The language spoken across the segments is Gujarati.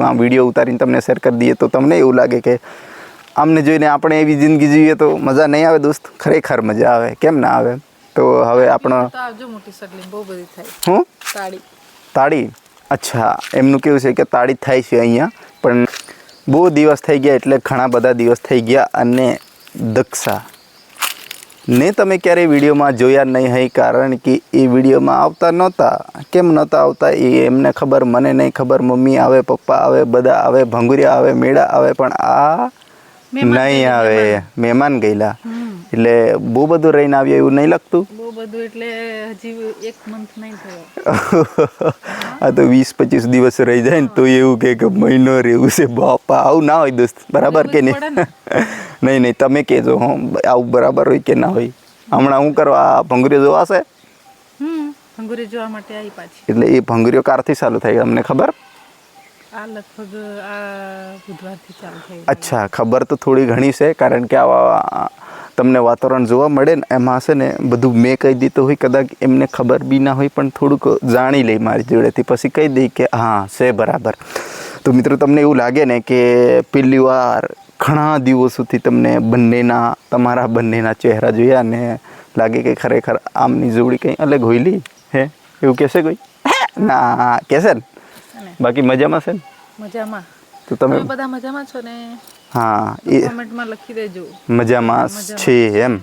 આ વિડીયો ઉતારીને તમને શેર કરી દઈએ તો તમને એવું લાગે કે આમને જોઈને આપણે એવી જિંદગી જીવીએ તો મજા નહીં આવે દોસ્ત, ખરેખર મજા આવે, કેમ ના આવે? તો હવે આપણો મોટી સડલી બહુ બધી થાય. હું તાળી તાળી, અચ્છા એમનું કેવું છે કે તાળી થાય છે અહીંયા, પણ બહુ દિવસ થઈ ગયા, એટલે ઘણા બધા દિવસ થઈ ગયા. અને દક્ષા ને તમે ક્યારેય વિડીયોમાં જોયા નહીં હોય, કારણ કે એ વિડીયોમાં આવતા નહોતા. કેમ નહોતા આવતા એ એમને ખબર, મને નહીં ખબર. મમ્મી આવે, પપ્પા આવે, બધા આવે, ભંગુરિયા આવે, મેળા આવે, પણ આ નહીં આવે. મહેમાન ગયેલા એટલે બહુ બધું રહીને આવ્યા એવું નહીં લાગતું? બહુ બધું એટલે હજી 1 મંથ નહીં થયો. આ તો 20-25 દિવસ રહી જાય ને તો એવું કે મહિનો રહેવું છે. બાપા આવું ના હોય દોસ્ત, બરાબર કે નહીં? નહીં નહીં, તમે કહેજો હો આવું બરાબર હોય કે ના હોય. હમણાં હું કરવા આ ભંગુરીઓ જોવાશે? ભંગુરીઓ જોવા માટે આવી પાછી. એટલે એ ભંગુરીઓ ક્યારથી ચાલુ થાય તમને ખબર? આ લગભગ આ બુધવારથી ચાલુ થઈ. અચ્છા, ખબર તો થોડી ઘણી છે, કારણ કે આવા તમને વાતાવરણ જોવા મળે ને એમાં છે ને બધું મેં કહી દીધું હોય, કદાચ એમને ખબર બી ના હોય, પણ થોડુંક જાણી લે મારી જોડેથી, પછી કહી દઈ કે હા છે બરાબર. તો મિત્રો તમને એવું લાગે ને કે પહેલી વાર ઘણા દિવસોથી તમને તમારા બંનેના ચહેરા જોયા ને લાગે કે ખરેખર આમની જોડી કંઈ અલગ હોઈલી હે, એવું કહેશે કોઈ? ના કહેશે ને? બાકી મજામાં છે ને? મજામાં. તો તમે બધા મજામાં છો ને? હા, એ કમેન્ટમાં લખી દેજો મજામાં છે એમ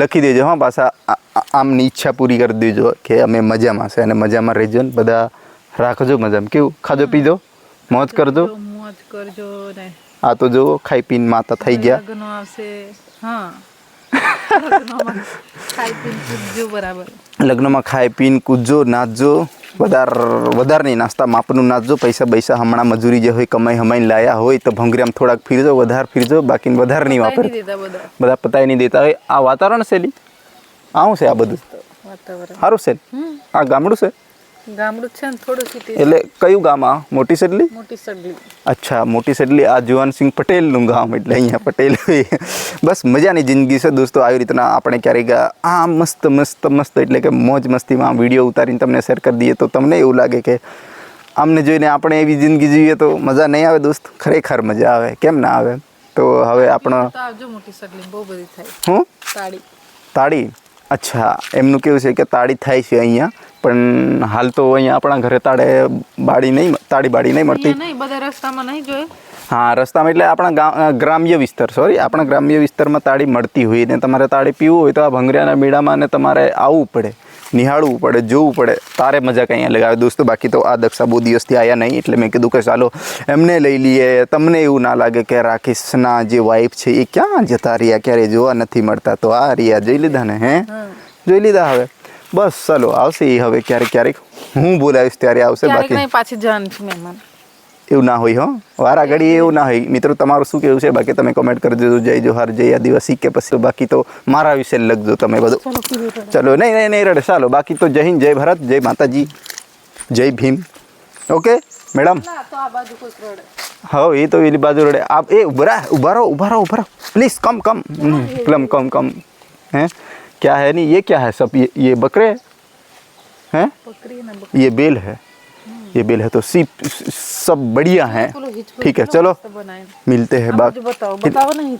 લખી દેજો. હા, પાછા આમની ઈચ્છા પૂરી કરી દેજો કે અમે મજામાં છે, અને મજામાં રહેજો ને બધા રાખજો મજામાં. કેવું ખાજો પીજો, મોજ કરજો. મોજ કરજો ને. આ તો જો ખાઈ પીને માતા થઈ ગયા. લગ્ન આવશે. હા, લગ્નમાં ખાઈ પીને કૂદજો બરાબર. લગ્નમાં ખાઈ પીને કૂદજો, નાચજો. વધારે નહીં, નાસ્તા માપનું નાચજો. પૈસા હમણાં મજૂરી જે હોય કમાઈ હમાઈને લાયા હોય તો ભંગરીયામાં થોડાક ફીરજો, વધારે ફીરજો, બાકી વધારે નહીં વાપરે. બધા પતાઈ નહીં દેતા હોય. આ વાતાવરણ શૈલી આવું છે, આ બધું વાતાવરણ સારું છે. આ ગામડું છે? ગામડું છે ને થોડું સિટી. એટલે કયું ગામ? આ મોટી સડલી? મોટી સડલી. અચ્છા, મોટી સડલી. આ જુવાનસિંહ પટેલનું ગામ, એટલે અહીંયા પટેલ હોય. બસ મજાની જિંદગી છે દોસ્તો. આવી રીતના આપણે ક્યારેક આ મસ્ત એટલે કે મોજ મસ્તીમાં વિડીયો ઉતારીને તમને શેર કરી દઈએ તો તમને એવું લાગે કે આમને જોઈને આપણે એવી જિંદગી જીવીએ તો મજા નહીં આવે દોસ્ત, ખરેખર મજા આવે, કેમ ના આવે? તો હવે આપણો મોટી સડલી બહુ બધી થાય. હું તાળી, અચ્છા એમનું કેવું છે કે તાળી થાય છે અહીંયા, પણ હાલ તો અહીંયા આપણા ઘરે તાળી બાડી નહીં મળતી. બધા રસ્તામાં નહીં જોયે. હા, રસ્તામાં એટલે આપણા ગ્રામ્ય વિસ્તારમાં તાળી મળતી હોય ને તમારે તાળી પીવું હોય તો આ ભંગરિયાના મેળામાં ને તમારે આવવું પડે, નિહાળવું પડે, જોવું પડે, તારે મજા કંઈ અલગ આવે દોસ્તો. બાકી તો આ દક્ષા બહુ દિવસથી આવ્યા નહીં, એટલે મેં કીધું કે ચાલો એમને લઈ લઈએ. તમને એવું ના લાગે કે રાકેશના જે વાઈફ છે એ ક્યાં જતા રહ્યા, ક્યારે જોવા નથી મળતા? તો આ રહ્યા જોઈ લીધા ને? જોઈ લીધા. હવે બસ ચાલો, આવશે એ હવે ક્યારેક હું બોલાવીશ ત્યારે આવશે. બાકી પાછી જવાનું છે મહેમાન. એવું ના હોય હો, વારા ઘડી એવું ના હોય. મિત્રો તમારું શું કેવું છે બાકી તમે કમેન્ટ કરી દેજો. જય જોહાર, જય આદિવાસી કે પછી બાકી તો મારા વિશે લખજો તમે બધું. ચલો નહીં રડે, ચાલો બાકી તો જય હિન્દ, જય ભારત, જય માતાજી, જય ભીમ. Okay madam? હા, એ તો એની બાજુ રડે. આપ એ ઉભા રહો પ્લીઝ. कम हैं? क्या है नहीं, ये क्या है सब? ये बकरे हैं? ये बेल है. ये बेल है तो सब बढ़िया हैं. ठीक है, चलो मिलते हैं. बताओ नहीं.